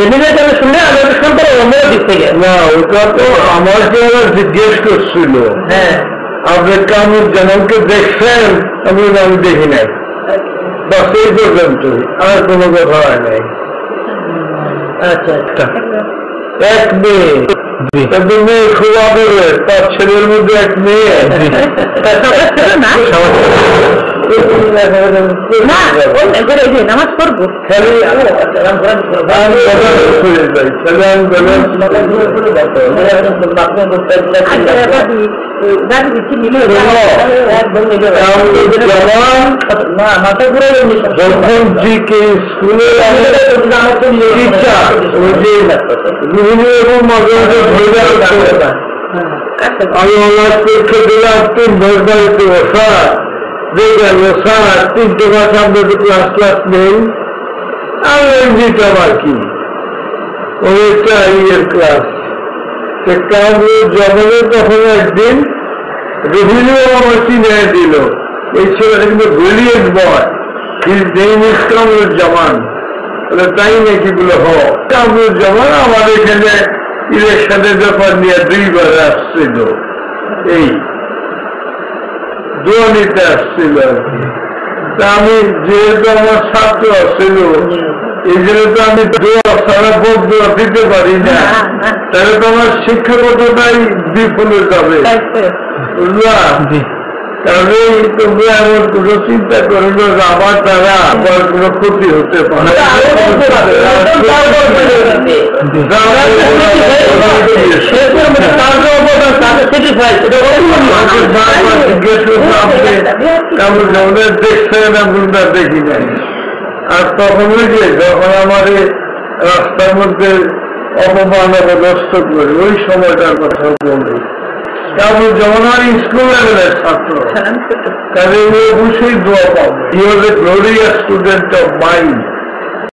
এদিকে তাহলে শুনে আমাদের সম্পর্কে অন্য দিক থেকে না, ওটা তো আমাকে জিজ্ঞেস করছিল। হ্যাঁ, আপনি কামরুজ্জামানকে দেখছেন? আমি দেখি নাই, বাস এই পর্যন্তই, আর কোনো কথা হয় নাই। আচ্ছা আচ্ছা। এক মেয়ে, একটা মেয়ে খুব আদরের, তার ছেলের মধ্যে এক মেয়ে। নামাজ পড়বো খালি যখন জিকে স্কুলে আমি অনার্স পরীক্ষা দিলাম 3 বছর বাড়িতে বসা, দেখবেন স্যার 3টে মাস আমাদের ক্লাস নেই। আমি দিতাম আর কি, অনেকটা ইয়ের ক্লাস। জমানে তখন একদিন রোহিণীও আমার চিনে দিল, এই ছেলেটা কিন্তু brilliant boy, his name is Kamruzzaman. তাই নাকি বলে কামরুজ্জামান আমার এখানে ইলেকশনের ব্যাপার নিয়ে 2 বার আসছিল, এই দোয়া নিতে আসছিল আর কি। তা আমি যেহেতু আমার ছাত্র ছিল, এই জন্য তো আমি দোয়া সারা ভোট দোয়া দিতে পারি না, তাহলে তো আমার শিক্ষকতাটাই বিফলে যাবে, বুঝলা? তাহলে তোমরা এমন কোনো চিন্তা করো না যে আমার দ্বারা আবার কোনো ক্ষতি হতে পারে। দেখছেন আমরা দেখি নাই। আর তখন ওই যে যখন আমার রাস্তার মধ্যে অপমান অপদস্থ করি, ওই সময়টার কথা বলি। কামরুজ্জামান স্কুল লেভেলের ছাত্র, তাহলে অবশ্যই দোয়া পাবে। He was a glorious student of mind.